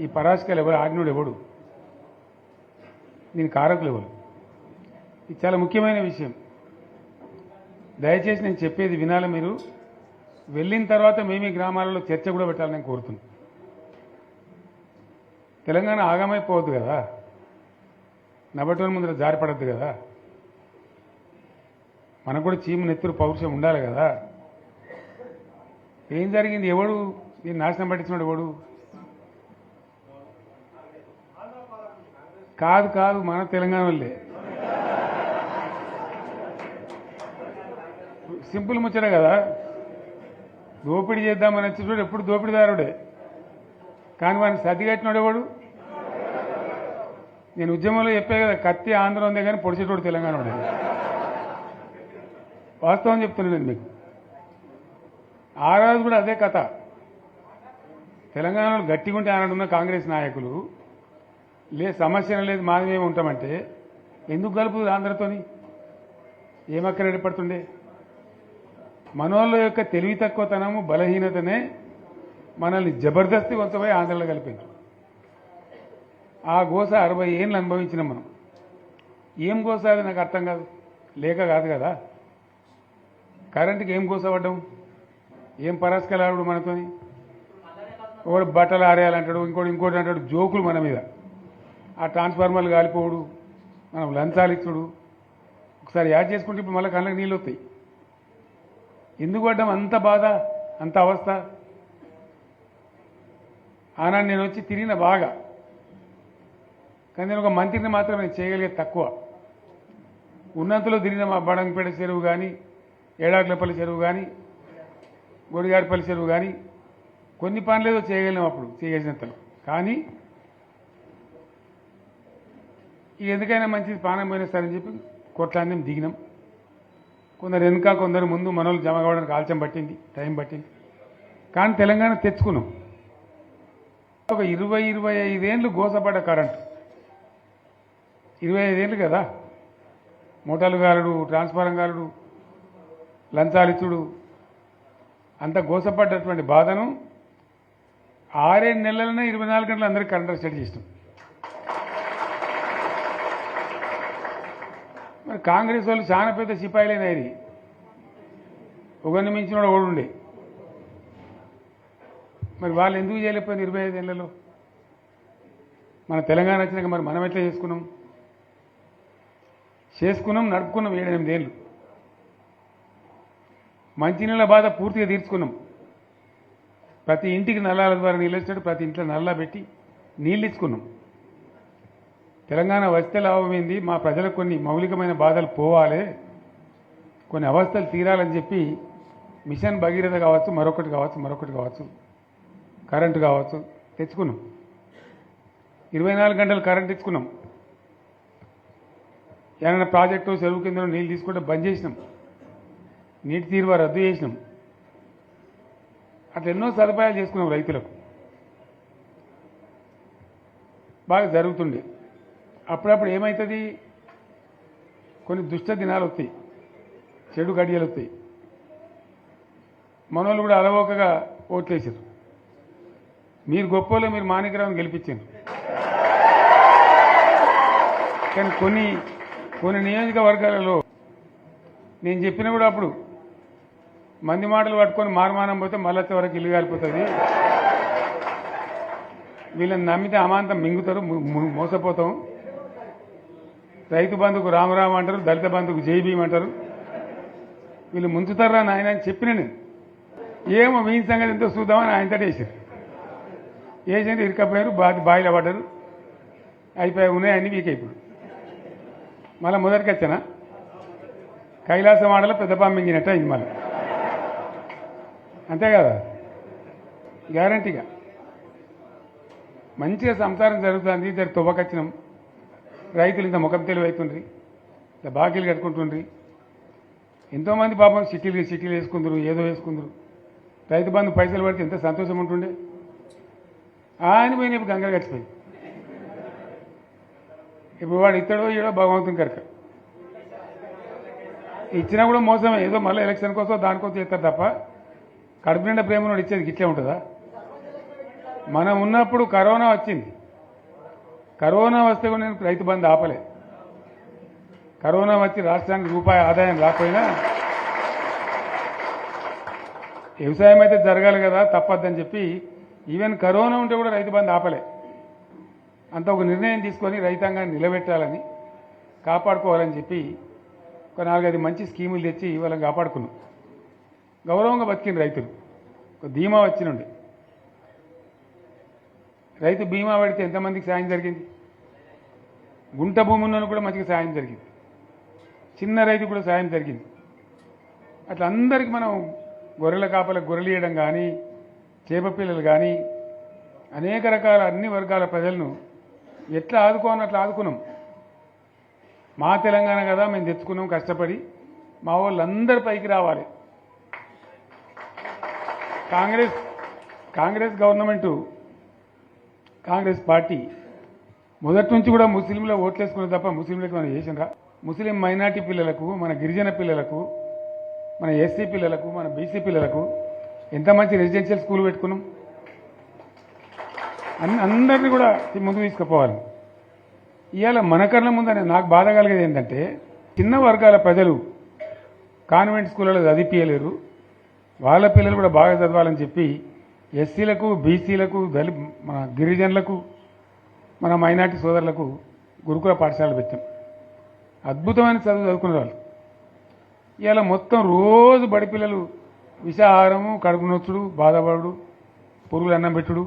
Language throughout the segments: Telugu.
ఈ పరాశకాలు ఎవరు ఆడినోడు ఎవడు, దీని కారకులు ఎవరు? ఇది చాలా ముఖ్యమైన విషయం. దయచేసి నేను చెప్పేది వినాలి. మీరు వెళ్ళిన తర్వాత మేము ఈ గ్రామాలలో చర్చ కూడా పెట్టాలని నేను కోరుతున్నాను. తెలంగాణ ఆగమైపోవద్దు కదా, నబటోని ముందర జారిపడద్దు కదా, మనకు కూడా చీము నెత్తురు పౌరుషం ఉండాలి కదా. ఏం జరిగింది? ఎవడు దీన్ని నాశనం పట్టించినాడు? ఎవడు? కాదు కాదు, మన తెలంగాణ వాళ్ళే. సింపుల్ ముచ్చట కదా. దోపిడీ చేద్దామని వచ్చి చూడు, ఎప్పుడు దోపిడీదారుడే. కానీ వాడిని సర్ది కట్టినాడు ఎవడు? నేను ఉద్యమంలో చెప్పే కదా, కత్తి ఆంధ్ర ఉందే కానీ పొడిచేటోడు తెలంగాణ వాడే. వాస్తవం చెప్తున్నాను నేను మీకు. ఆ రోజు కూడా అదే కథ. తెలంగాణలో గట్టిగా ఉంటే ఆనాడున్న కాంగ్రెస్ నాయకులు సమస్య లేదు, మాది మేము ఉంటామంటే ఎందుకు కలుపుతుంది ఆంధ్రతోని? ఏమక్కడ ఏర్పడుతుండే? మనోళ్ళ యొక్క తెలివి తక్కువతనము, బలహీనతనే మనల్ని జబర్దస్తి కొంతపోయి ఆంధ్రలో కలిపారు. ఆ గోస 60 ఏళ్ళు అనుభవించినాం మనం. ఏం గోస అది నాకు అర్థం కాదు. లేక కాదు కదా. కరెంటుకి ఏం గోస పడ్డాం? ఏం పరాస్కలు ఆడు మనతోని? ఒకడు బట్టలు ఆరేయాలంటాడు, ఇంకోటి అంటాడు. జోకులు మన మీద. ఆ ట్రాన్స్ఫార్మర్లు కాలిపోవడు, మనం లంచాలు ఇచ్చుడు. ఒకసారి యాడ్ చేసుకుంటే ఇప్పుడు మళ్ళీ కళ్ళకి నీళ్ళు వస్తాయి. ఎందుకు పడ్డాం అంత బాధ, అంత అవస్థ? ఆనాడు నేను వచ్చి తిరిగిన బాగా, కానీ నేను ఒక మంత్రిని మాత్రం నేను చేయగలిగేది తక్కువ. ఉన్నంతలో తిరిగిన మా బడంగపేట చెరువు కానీ, ఏడాకులపల్లి చెరువు కానీ, గొడిగాడిపల్లి చెరువు కానీ కొన్ని పనులేదో చేయగలిగినాం అప్పుడు, చేయగలిగినంతలో. కానీ ఎందుకైనా మంచిది పానం పోయినా సరే అని చెప్పి కొట్లాడినాం, దిగినాం. కొందరు వెనుక, కొందరు ముందు. మనోళ్ళు జమ కావడానికి ఆలస్యం పట్టింది, టైం పట్టింది. కానీ తెలంగాణ తెచ్చుకున్నాం. ఒక 20-25 ఏళ్ళు గోసపడ్డ కరెంటు. 25 ఏళ్ళు కదా. మూటలు గాలుడు, ట్రాన్స్ఫారం గాలుడు, లంచాలిచ్చుడు, అంత గోసపడ్డటువంటి బాధను 6-7 నెలలనే 24 గంటలు అందరికీ కరెంటు సెట్ చేసినాం. మరి కాంగ్రెస్ వాళ్ళు చాలా పెద్ద సిపాయిలేనాయి. ఒకరిని మించిన వాడు ఉండే. మరి వాళ్ళు ఎందుకు చేయలేకపోయింది 25 ఏళ్లలో? మన తెలంగాణ వచ్చినాక మరి మనం ఎట్లా చేసుకున్నాం? నడుపుకున్నాం 7-8 ఏళ్ళు. మంచినీళ్ళ బాధ పూర్తిగా తీర్చుకున్నాం. ప్రతి ఇంటికి నల్లాల ద్వారా నీళ్ళు వచ్చాడు, ప్రతి ఇంట్లో నల్లా పెట్టి నీళ్ళు ఇచ్చుకున్నాం. తెలంగాణ వస్తే లాభమైంది. మా ప్రజలకు కొన్ని మౌలికమైన బాధలు పోవాలి, కొన్ని అవస్థలు తీరాలని చెప్పి మిషన్ భగీరథ కావచ్చు, మరొకటి కావచ్చు, కరెంటు కావచ్చు తెచ్చుకున్నాం. 24 గంటలు కరెంట్ ఇచ్చుకున్నాం. ఏమైనా ప్రాజెక్టు చెరువు కింద నీళ్ళు తీసుకుంటే బంద్ చేసినాం. నీటి తీరువ రద్దు చేసినాం. అట్లా ఎన్నో సదుపాయాలు చేసుకున్నాం. రైతులకు బాగా జరుగుతుండే. అప్పుడప్పుడు ఏమవుతుంది? కొన్ని దుష్ట దినాలు వస్తాయి, చెడు గడియలు వస్తాయి. మనోళ్ళు కూడా అలవోకగా ఓట్లేసారు. మీరు గొప్పలో మీరు మాణిక్యరావుని గెలిపించారు. కానీ కొన్ని నియోజకవర్గాలలో నేను చెప్పినా కూడా అప్పుడు మంది మాటలు పట్టుకొని మారుమానం పోతే మళ్ళొచ్చే వరకు ఇల్లు కాలిపోతుంది, వీళ్ళని నమ్మితే అమాంతం మింగుతారు, మోసపోతాం. రైతు బంధుకు రామరామ అంటారు, దళిత బంధుకు జై భీమ్ అంటారు, వీళ్ళు ముంచుతారా నాయన అని చెప్పిన నేను. ఏమో మీ సంగతి ఎంతో చూద్దామని ఆయనతో వేసారు. వేసింది ఇరుకపోయారు, బాయిలో పడ్డారు, అయిపోయి ఉన్నాయి అన్ని వీక్. ఇప్పుడు మళ్ళీ మొదటికి వచ్చానా? కైలాసం ఆడలో పెద్ద పాము మింగినట్టు అయింది మళ్ళీ. అంతే కదా, గ్యారంటీగా మంచిగా సంసారం జరుగుతుంది. ఇద్దరు తువ్వకొచ్చినాం. రైతులు ఇంత ముఖం తెలివి అవుతుండ్రి, ఇంత బాకీలు కట్టుకుంటుండ్రి. ఎంతోమంది పాపం సిటీలు వేసుకుందరు, ఏదో వేసుకుందరు. రైతు బంధు పైసలు పడితే ఎంత సంతోషం ఉంటుండే. ఆయన పోయిన ఇప్పుడు గంగలు గడిచిపోయి. ఇప్పుడు వాడు ఇత్తడో ఏడో భగవంతుని కనుక ఇచ్చినా కూడా మోసమే. ఏదో మళ్ళీ ఎలక్షన్ కోసం దానికోసం చేస్తారు తప్ప కడుపు నిండా ప్రేమను ఇచ్చేది ఇట్లే ఉంటుందా? మనం ఉన్నప్పుడు కరోనా వచ్చింది. కరోనా వస్తే కూడా నేను రైతు బంధు ఆపలే. కరోనా వచ్చి రాష్ట్రానికి రూపాయి ఆదాయం రాకపోయినా వ్యవసాయం అయితే జరగాలి కదా, తప్పద్దని చెప్పి ఈవెన్ కరోనా ఉంటే కూడా రైతు బంధు ఆపలే. అంత ఒక నిర్ణయం తీసుకొని రైతాంగాన్ని నిలబెట్టాలని, కాపాడుకోవాలని చెప్పి ఒక 4-5 మంచి స్కీములు తెచ్చి వాళ్ళని కాపాడుకున్నాం. గౌరవంగా బతికిన రైతులు ఒక ధీమా వచ్చినండి. రైతు బీమా పడితే ఎంతమందికి సాయం జరిగింది? గుంట భూమి ఉన్న కూడా మంచిగా సాయం జరిగింది, చిన్న రైతు కూడా సాయం జరిగింది. అట్లా అందరికీ మనం గొర్రెల కాపలకు గొర్రెలు ఇవ్వడం కానీ, చేప పిల్లలు కానీ, అనేక రకాల అన్ని వర్గాల ప్రజలను ఎట్లా ఆదుకోవాలని అట్లా ఆదుకున్నాం. మా తెలంగాణ కదా, మేము తెచ్చుకున్నాం కష్టపడి. మా వాళ్ళందరూ పైకి రావాలి. కాంగ్రెస్ గవర్నమెంటు, కాంగ్రెస్ పార్టీ మొదటి నుంచి కూడా ముస్లింలు ఓట్లేసుకున్న తప్ప ముస్లింలకు మనం చేసినరా? ముస్లిం మైనార్టీ పిల్లలకు, మన గిరిజన పిల్లలకు, మన ఎస్సీ పిల్లలకు, మన బీసీ పిల్లలకు ఎంత మంచి రెసిడెన్షియల్ స్కూల్ పెట్టుకున్నాం. అందరినీ కూడా ముందుకు తీసుకుపోవాలి. ఇవాళ మన కళ్ళ ముందని నాకు బాధ కలిగేది ఏంటంటే, చిన్న వర్గాల ప్రజలు కాన్వెంట్ స్కూళ్ళలో చదివించలేరు, వాళ్ళ పిల్లలు కూడా బాగా చదవాలని చెప్పి ఎస్సీలకు, బీసీలకు, మన గిరిజనులకు, మన మైనార్టీ సోదరులకు గురుకుల పాఠశాలలు పెట్టాం. అద్భుతమైన చదువు చదువుకునే వాళ్ళు. ఇవాళ మొత్తం రోజు బడి పిల్లలు విషాహారము, కడుపు నొచ్చుడు, బాధపడు, పురుగులు అన్నం పెట్టుడు,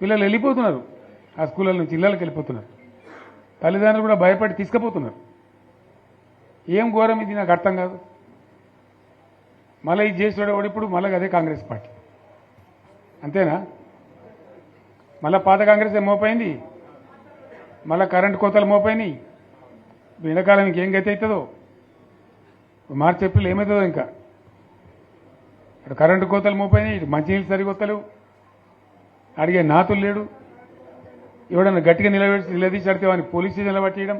పిల్లలు వెళ్ళిపోతున్నారు. ఆ స్కూళ్ళ నుంచి ఇళ్ళకి వెళ్ళిపోతున్నారు. తల్లిదండ్రులు కూడా భయపడి తీసుకుపోతున్నారు. ఏం ఘోరం ఇది, నాకు అర్థం కాదు. మళ్ళీ ఇది చేసేవాడు ఇప్పుడు మళ్ళీ అదే కాంగ్రెస్ పార్టీ. అంతేనా? మళ్ళీ పాత కాంగ్రెస్ మోపైంది, మళ్ళీ కరెంటు కోతలు మోపైనాయి. ఎండాకాలం ఇంకేం గతి అవుతుందో, మార్చి ఏప్రిల్ ఏమవుతుందో. ఇంకా అటు కరెంటు కోతలు మోపైనాయి, ఇటు మంచినీళ్ళు సరిగొత్తలేవు, అడిగే నాతులు లేడు. ఎవడన్నా గట్టిగా నిలదీసి అడితే వాడిని పోలీస్ స్టేషన్లో పట్టేయడం.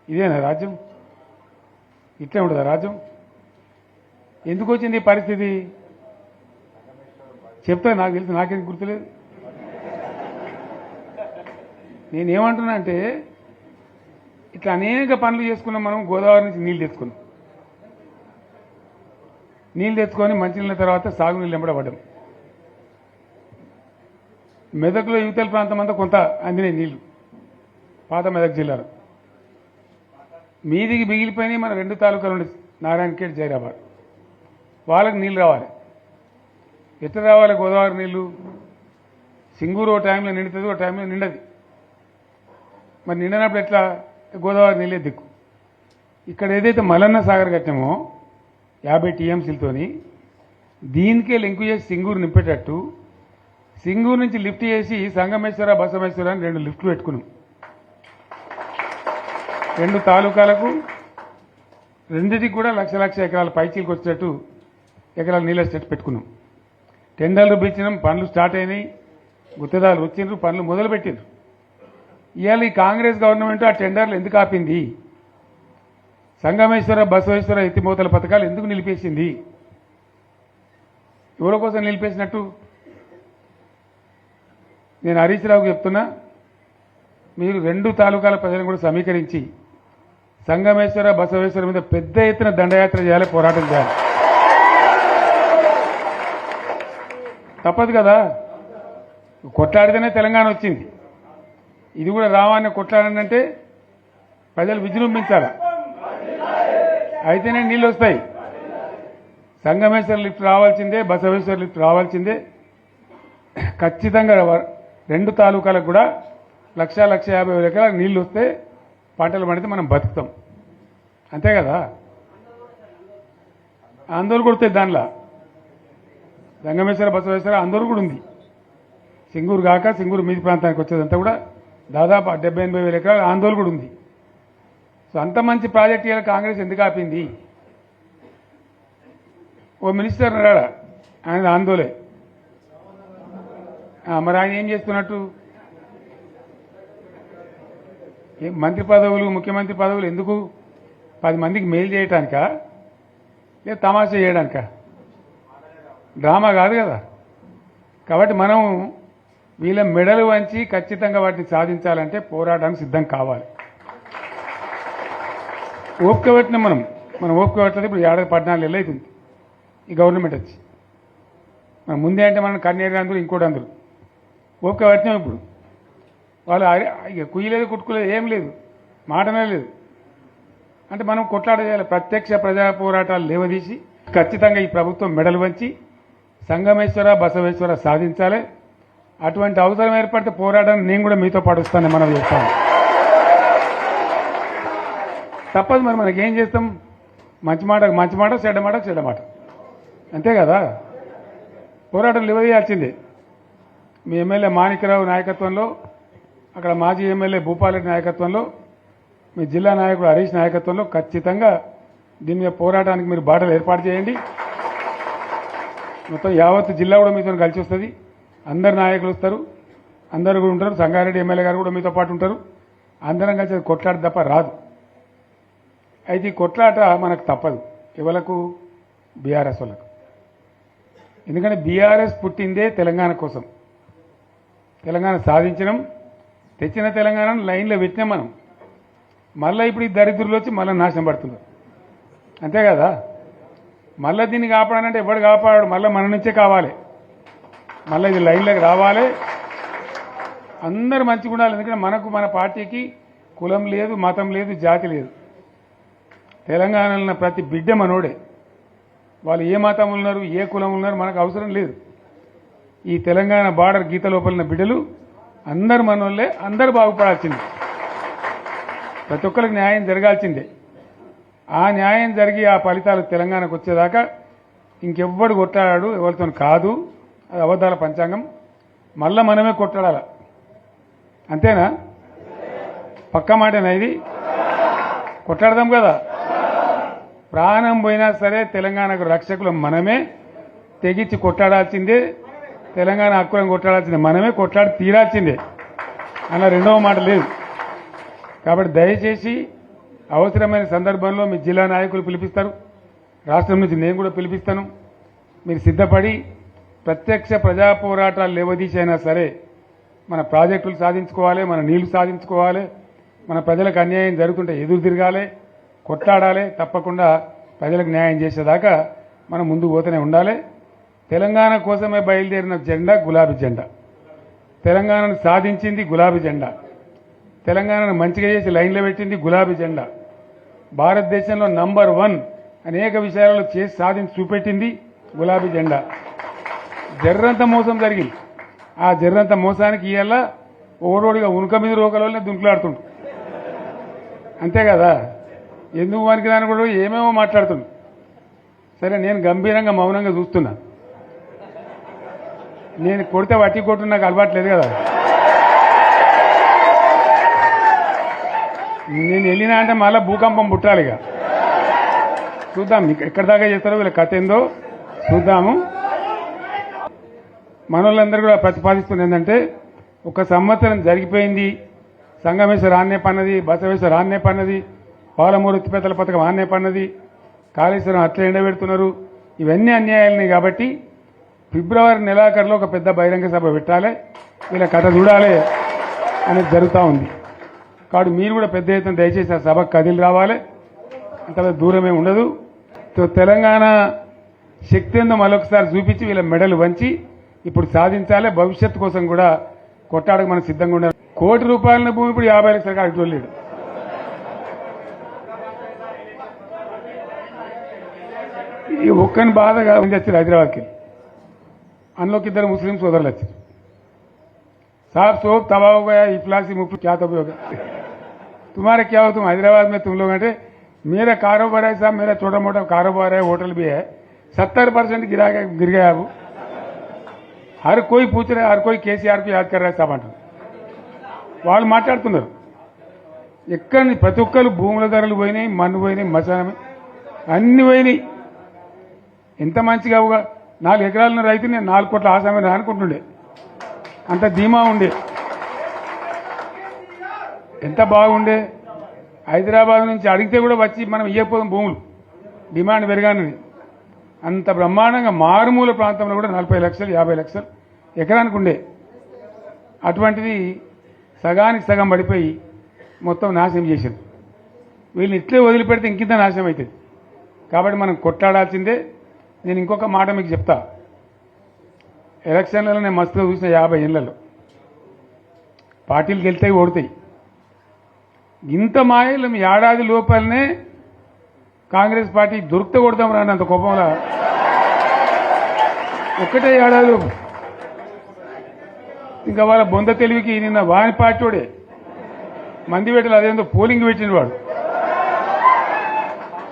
ఇదేనా రాజ్యం? ఇట్లే ఉండదా రాజ్యం? ఎందుకు వచ్చింది ఈ పరిస్థితి చెప్తా. నాకు తెలుసు, నాకేం గుర్తులేదు. నేనేమంటున్నా అంటే, ఇట్లా అనేక పనులు చేసుకున్నాం మనం. గోదావరి నుంచి నీళ్ళు తెచ్చుకున్నాం. నీళ్ళు తెచ్చుకొని మంచినీళ్ళ తర్వాత సాగునీళ్ళు వెంబడబడ్డాం. మెదక్లో యువతల ప్రాంతం అంతా కొంత అందినాయి నీళ్లు, పాత మెదక్ జిల్లాలో. మీదికి మిగిలిపోయినాయి మన 2 తాలూకాలు ఉండే, నారాయణఖేడ్, జైరాబాద్. వాళ్ళకి నీళ్ళు రావాలి. ఎట్లా రావాలి గోదావరి నీళ్లు? సింగూరు ఓ టైంలో నిండుతుంది, ఓ టైంలో నిండది. మరి నిండినప్పుడు ఎట్లా? గోదావరి నీళ్ళే దిక్కు. ఇక్కడ ఏదైతే మల్లన్న సాగర్ కట్టామో 50 టీఎంసీలతోని, దీనికే లింకు చేసి సింగూరు నింపేటట్టు సింగూరు నుంచి లిఫ్ట్ చేసి సంగమేశ్వర, బసవేశ్వర అని 2 లిఫ్ట్లు పెట్టుకున్నాం. 2 తాలూకాలకు, రెండింటికి కూడా లక్ష ఎకరాల పైచీలకు వచ్చేటట్టు ఎకరాల నీళ్ళ స్టేట్ పెట్టుకున్నాం. టెండర్లు పిలిచినాం, పనులు స్టార్ట్ అయినాయి, గుత్తేదారులు వచ్చిండ్రు, పనులు మొదలుపెట్టిండ్రు. ఇవాళ ఈ కాంగ్రెస్ గవర్నమెంట్ ఆ టెండర్లు ఎందుకు ఆపింది? సంగమేశ్వర, బసవేశ్వర ఎత్తిపోతల పథకాలు ఎందుకు నిలిపేసింది? ఎవరి కోసం నిలిపేసినట్టు? నేను హరీష్ రావుకు చెప్తున్నా, మీరు 2 తాలూకాల ప్రజలను కూడా సమీకరించి సంగమేశ్వర, బసవేశ్వర మీద పెద్ద ఎత్తున దండయాత్ర చేయాలి, పోరాటం చేయాలి. తప్పదు కదా. కొట్లాడితేనే తెలంగాణ వచ్చింది. ఇది కూడా రావాలని కొట్లాడాలంటే ప్రజలు విజృంభించాలి, అయితేనే నీళ్ళు వస్తాయి. సంగమేశ్వర లిఫ్ట్ రావాల్సిందే, బసవేశ్వర లిఫ్ట్ రావాల్సిందే. ఖచ్చితంగా 2 తాలూకాలకు కూడా 1,50,000 ఎకరాలకు నీళ్లు వస్తే పంటలు పండితే మనం బతుకుతాం. అంతే కదా. ఆందోళన కొడితే దానిలో సంగమేశ్వర, బసవేశ్వర ఆందోళన కూడా ఉంది. సింగూరు కాక సింగూరు మీది ప్రాంతానికి వచ్చేదంతా కూడా దాదాపు 70,000-80,000 ఎకరాల ఆందోళన కూడా ఉంది. సో అంత మంచి ప్రాజెక్ట్ ఇవాళ కాంగ్రెస్ ఎందుకు ఆపింది? ఓ మినిస్టర్ ఉన్నాడా, ఆయన ఆందోళన. మరి ఆయన ఏం చేస్తున్నట్టు? మంత్రి పదవులు, ముఖ్యమంత్రి పదవులు ఎందుకు? 10 మందికి మెయిల్ చేయడానికా, లేదా తమాషా చేయడానికా? డ్రామా కాదు కదా. కాబట్టి మనం వీళ్ళ మెడలు వంచి ఖచ్చితంగా వాటిని సాధించాలంటే పోరాటానికి సిద్ధం కావాలి. ఓపిక పెట్టినాం మనం ఓపిక పెట్టలేదు. ఇప్పుడు 14 ఏళ్ళు అవుతుంది ఈ గవర్నమెంట్ వచ్చి. మనం ముందే అంటే మనం కన్నేరు అందరూ ఇంకోటి అందరూ ఓపిక పెట్టినాం. ఇప్పుడు వాళ్ళు ఇక కుయ్యలేదు కుట్టుకోలేదు ఏం లేదు, మాటనే లేదు. అంటే మనం కొట్లాడేయాలి. ప్రత్యక్ష ప్రజా పోరాటాలు లేవదీసి ఖచ్చితంగా ఈ ప్రభుత్వం మెడలు వంచి సంగమేశ్వర బసవేశ్వర సాధించాలి. అటువంటి అవసరం ఏర్పడితే పోరాటాన్ని నేను కూడా మీతో పాటు వస్తానని మనం చెప్తాను. తప్పదు మరి, మనకేం చేస్తాం? మంచి మాట చెడ్డ మాట అంతే కదా. పోరాటం నిలదీయాల్సిందే. మీ ఎమ్మెల్యే మాణిక్యరావు నాయకత్వంలో, అక్కడ మాజీ ఎమ్మెల్యే భూపాలరెడ్డి నాయకత్వంలో, మీ జిల్లా నాయకుడు హరీష్ నాయకత్వంలో ఖచ్చితంగా దీని మీద పోరాటానికి మీరు బాటలు ఏర్పాటు చేయండి. మొత్తం యావత్ జిల్లా కూడా మీతో కలిసి వస్తుంది. అందరు నాయకులు వస్తారు, అందరు కూడా ఉంటారు. సంగారెడ్డి ఎమ్మెల్యే గారు కూడా మీతో పాటు ఉంటారు. అందరం కలిసి కొట్లాట తప్ప రాదు. అయితే ఈ కొట్లాట మనకు తప్పదు. ఎవలకు? బీఆర్ఎస్ వాళ్ళకు. ఎందుకంటే బీఆర్ఎస్ పుట్టిందే తెలంగాణ కోసం. తెలంగాణ సాధించడం, తెచ్చిన తెలంగాణను లైన్లో పెట్టినాం మనం. మళ్ళీ ఇప్పుడు ఈ దరిద్రులు వచ్చి మళ్ళీ నాశనం పడుతున్నారు. అంతే కదా. మళ్ళీ దీన్ని కాపాడాలంటే ఎవడు కాపాడు? మళ్ళీ మన నుంచే కావాలి. మళ్ళీ ఇది లైన్లోకి రావాలి. అందరూ మంచిగా ఉండాలి. ఎందుకంటే మన పార్టీకి కులం లేదు, మతం లేదు, జాతి లేదు. తెలంగాణలో ఉన్న ప్రతి బిడ్డ మనోడే. వాళ్ళు ఏ మతం ఉన్నారు, ఏ కులం ఉన్నారు మనకు అవసరం లేదు. ఈ తెలంగాణ బార్డర్ గీత లోపలిన బిడ్డలు అందరు మనోళ్ళే. అందరూ బాగుపడాల్సిందే. ప్రతి ఒక్కరికి న్యాయం జరగాల్సిందే. ఆ న్యాయం జరిగి ఆ ఫలితాలు తెలంగాణకు వచ్చేదాకా ఇంకెవ్వడు కొట్లాడాడు, ఎవరితో కాదు. అది అబద్ధాల పంచాంగం. మళ్ళా మనమే కొట్లాడాల. అంతేనా? పక్క మాటేనా ఇది? కొట్లాడదాం కదా. ప్రాణం పోయినా సరే తెలంగాణకు రక్షకులు మనమే. తెగించి కొట్లాడాల్సిందే. తెలంగాణ హక్కులను కొట్లాడాల్సిందే. మనమే కొట్లాడి తీరాల్సిందే. అలా రెండవ మాట లేదు. కాబట్టి దయచేసి అవసరమైన సందర్భంలో మీ జిల్లా నాయకులు పిలిపిస్తారు, రాష్ట్రం నుంచి నేను కూడా పిలిపిస్తాను. మీరు సిద్ధపడి ప్రత్యక్ష ప్రజా పోరాటాలు లేవదీసైనా సరే మన ప్రాజెక్టులు సాధించుకోవాలి, మన నీళ్లు సాధించుకోవాలి, మన ప్రజలకు అన్యాయం జరుగుతుంటే ఎదురు తిరగాలి, కొట్లాడాలి. తప్పకుండా ప్రజలకు న్యాయం చేసేదాకా మనం ముందుకు పోతూనే ఉండాలి. తెలంగాణ కోసమే బయలుదేరిన జెండా గులాబీ జెండా. తెలంగాణను సాధించింది గులాబీ జెండా. తెలంగాణను మంచిగా చేసి లైన్లో పెట్టింది గులాబీ జెండా. భారతదేశంలో నంబర్ 1 అనేక విషయాలలో చేసి సాధించి చూపెట్టింది గులాబీ జెండా. జర్రంత మోసం జరిగింది. ఆ జర్రంత మోసానికి ఇవాళ ఓడోడిగా ఉనుక మీద రోకలనే దుంకులాడుతుండు. అంతే కదా. ఎందుకు వానికి దాని కూడా ఏమేమో మాట్లాడుతుండు. సరే, నేను గంభీరంగా మౌనంగా చూస్తున్నా. నేను కొడితే వట్టి కొట్టు నాకు అలవాట్లేదు కదా. నేను వెళ్ళినా అంటే మళ్ళీ భూకంపం పుట్టాలి. ఇక చూద్దాం ఎక్కడి దాకా చేస్తారో, వీళ్ళ కథ ఏందో చూద్దాము. మనోళ్ళందరూ కూడా ప్రతిపాదిస్తుంది ఏంటంటే, ఒక సంవత్సరం జరిగిపోయింది. సంగమేశ్వర ఆన్నే పన్నది, బసవేశ్వర ఆన్నే పన్నది, పాలమూరు ఎత్తిపోతల పథకం ఆన్నే పన్నది, కాళేశ్వరం అట్లా ఎండబెడుతున్నారు. ఇవన్నీ అన్యాయాలున్నాయి. కాబట్టి ఫిబ్రవరి నెలాఖరులో ఒక పెద్ద బహిరంగ సభ పెట్టాలి, వీళ్ళ కథ చూడాలి అనేది జరుగుతూ ఉంది. కాబట్టి మీరు కూడా పెద్ద ఎత్తున దయచేసి ఆ సభకు కదిలి రావాలి. అంత దూరమే ఉండదు. తెలంగాణ శక్తి ఏందో మరొకసారి చూపించి వీళ్ళ మెడలు వంచి ఇప్పుడు సాధించాలి. భవిష్యత్తు కోసం కూడా కొట్టాడకు మనం సిద్ధంగా ఉండాలి. ₹1,00,00,000 భూమి ఇప్పుడు 50 లక్షల కాడికి వెళ్ళాడు. ఈ ఒక్కని బాధగా ఉంది. వచ్చారు హైదరాబాద్కి. అందులోకి 2 ముస్లిం సోదరులు వచ్చారు. साहब सोप तबाह हो गया, इफलासी मुफ्त क्या तबाह हो गया? तुम्हारे क्या हो? तुम हैदराबाद में तुम लोग हैं। मेरा कारोबार है साहब, मेरा छोटा मोटा कारोबार है, होटल भी है. 70% गिर गया अब. हर कोई पूछ रहा है, हर कोई केसीआर को याद कर रहा है साहब अंటారు. వాళ్ళు మాట్లాడుతున్నారు. ఎక్కడ ప్రతి ఒక్కరు భూముల ధరలు పోయినాయి, మన్ను పోయినాయి, మసానం అన్ని పోయినాయి. ఎంత మంచిగా 4 ఎకరాల రైతు నేను 4 కోట్ల ఆసామని అనుకుంటుండే. అంత ధీమా ఉండే, ఎంత బాగుండే. హైదరాబాద్ నుంచి అడిగితే కూడా వచ్చి మనం ఇవ్వకపోదాం భూములు, డిమాండ్ పెరగానని. అంత బ్రహ్మాండంగా మారుమూల ప్రాంతంలో కూడా 40 లక్షలు 50 లక్షలు ఎకరానికి ఉండే అటువంటిది సగానికి సగం పడిపోయి మొత్తం నాశనం చేశారు. వీళ్ళని ఇట్లే వదిలిపెడితే ఇంకింత నాశనం అవుతుంది. కాబట్టి మనం కొట్లాడాల్సిందే. నేను ఇంకొక మాట మీకు చెప్తా. ఎలక్షన్లలో నేను మస్తుగా చూసిన 50 ఏళ్లలో పార్టీలు గెలుతాయి ఓడుతాయి. ఇంత మాయలు మీ ఏడాది లోపలనే కాంగ్రెస్ పార్టీ దొరికితే కొడతాం రాని అంత కోపంలా ఒక్కటే ఏడాది ఇంకా వాళ్ళ బొంద తెలివికి నిన్న వాని పార్టీడే మంది పెట్టలు అదేందో పోలింగ్ పెట్టిన వాడు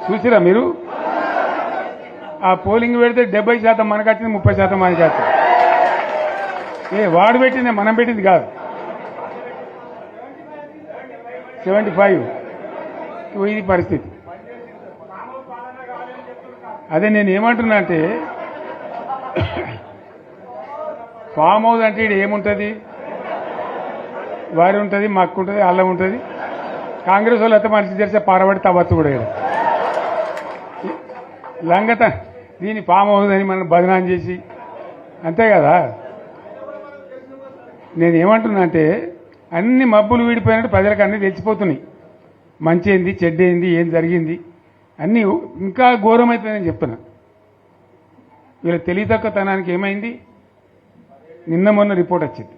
చూసిరా మీరు? ఆ పోలింగ్ పెడితే 70% మనకు వచ్చింది, 30% మనకి వచ్చింది. వాడు పెట్టిందే మనం పెట్టింది కాదు. 75 ఇది పరిస్థితి. అదే నేను ఏమంటున్నా అంటే ఫామ్ హౌస్ అంటే ఇక్కడ ఏముంటుంది? వారి ఉంటుంది, మక్కు ఉంటుంది, అల్లం ఉంటుంది. కాంగ్రెస్ వాళ్ళు అయితే మనిషి తెరిస్తే పారబడి తవ్వచ్చు కూడా ఇక్కడ లంగత దీన్ని ఫామ్ హౌస్ అని మనం బదనాం చేసి అంతే కదా. నేను ఏమంటున్నా అంటే అన్ని మబ్బులు వీడిపోయినట్టు ప్రజలకు అన్నీ తెలిసిపోతున్నాయి. మంచి ఏంది, చెడ్డ ఏంది, ఏం జరిగింది అన్నీ ఇంకా ఘోరమవుతుందని చెప్తున్నా. వీళ్ళ తెలివితక్కువతనానికి ఏమైంది? నిన్న మొన్న రిపోర్ట్ వచ్చింది.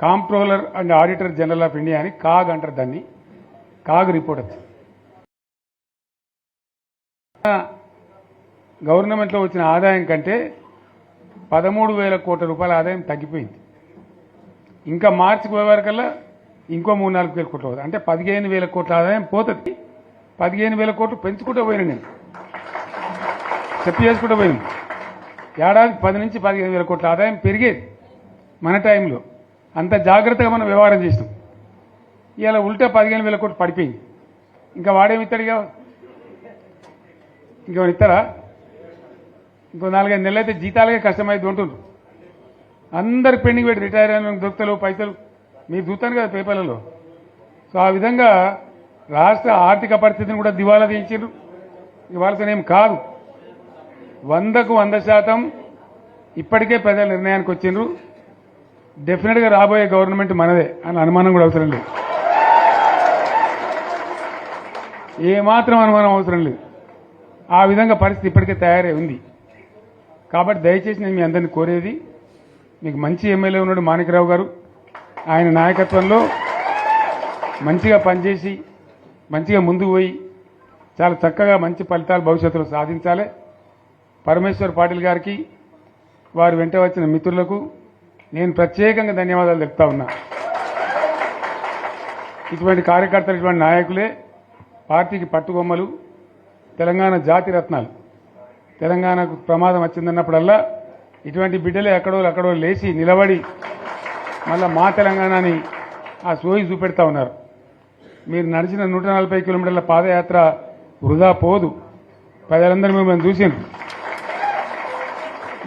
Comptroller and auditor general of India అని కాగ్ అంటారు దాన్ని. కాగ్ రిపోర్ట్ వచ్చింది. గవర్నమెంట్లో వచ్చిన ఆదాయం కంటే 13,000 కోట్ల రూపాయల ఆదాయం తగ్గిపోయింది. ఇంకా మార్చికి పోయేవారికల్లా ఇంకో 3-4 వేల కోట్లు అవుతుంది. అంటే 15,000 కోట్ల ఆదాయం పోతుంది. 15,000 కోట్లు పెంచుకుంటూ పోయినా నేను చెప్పి చేసుకుంటూ పోయినాం. ఏడాది 10 నుంచి 15,000 కోట్ల ఆదాయం పెరిగేది మన టైంలో. అంత జాగ్రత్తగా మనం వ్యవహారం చేసినాం. ఇలా ఉల్టా 15,000 కోట్లు పడిపోయింది. ఇంకా వాడేమి ఇస్తాడుగా? ఇంకేమైనా ఇస్తారా? ఇంకో 4-5 నెలలు అయితే జీతాలకే కష్టమైంది ఉంటుండ్రు. అందరు పెండింగ్ పెట్టి రిటైర్ అయిన దొరుకుతలు పైసలు మీరు చూస్తాను కదా పేపర్లలో. సో ఆ విధంగా రాష్ట్ర ఆర్థిక పరిస్థితిని కూడా దివాలా తీయించారు. ఇవ్వాల్సినేం కాదు. 100కు 100% ఇప్పటికే ప్రజల నిర్ణయానికి వచ్చిండ్రు. డెఫినెట్గా రాబోయే గవర్నమెంట్ మనదే అని అనుమానం కూడా అవసరం లేదు. ఏమాత్రం అనుమానం అవసరం లేదు. ఆ విధంగా పరిస్థితి ఇప్పటికే తయారై ఉంది. కాబట్టి దయచేసి నేను మీ అందరినీ కోరేది, మీకు మంచి ఎమ్మెల్యే ఉన్నాడు మాణిక్రావు గారు. ఆయన నాయకత్వంలో మంచిగా పనిచేసి మంచిగా ముందుకు పోయి చాలా చక్కగా మంచి ఫలితాలు భవిష్యత్తులో సాధించాలి. పరమేశ్వర్ పాటిల్ గారికి, వారు వెంట వచ్చిన మిత్రులకు నేను ప్రత్యేకంగా ధన్యవాదాలు చెప్తా ఉన్నా. ఇటువంటి కార్యకర్తలు, ఇటువంటి నాయకులే పార్టీకి పట్టుబొమ్మలు, తెలంగాణ జాతి రత్నాలు. తెలంగాణకు ప్రమాదం వచ్చిందన్నప్పుడల్లా ఇటువంటి బిడ్డలే అక్కడో లేచి నిలబడి మళ్ళా మా తెలంగాణని ఆ సోయి చూపెడతా ఉన్నారు. మీరు నడిచిన 140 కిలోమీటర్ల పాదయాత్ర వృధా పోదు. ప్రజలందరూ మిమ్మల్ని చూసిండ్రు.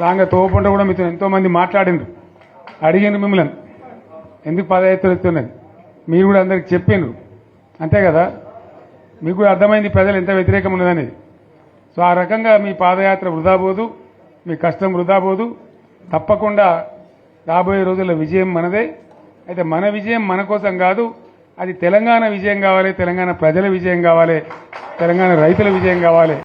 దాంగా తోపుంట కూడా మీతో ఎంతోమంది మాట్లాడిండ్రు, అడిగిండ్రు మిమ్మల్ని ఎందుకు పాదయాత్ర ఎత్తున్నది. మీరు కూడా అందరికి చెప్పిండ్రు. అంతే కదా, మీకు కూడా అర్థమైంది ప్రజలు ఎంత వ్యతిరేకం ఉన్నదనేది. సో ఆ రకంగా మీ పాదయాత్ర వృధా పోదు, మీ కష్టం వృధా పోదు. తప్పకుండా రాబోయే రోజుల్లో విజయం మనదే. అయితే మన విజయం మన కోసం కాదు, అది తెలంగాణ విజయం కావాలి, తెలంగాణ ప్రజల విజయం కావాలి, తెలంగాణ రైతుల విజయం కావాలి.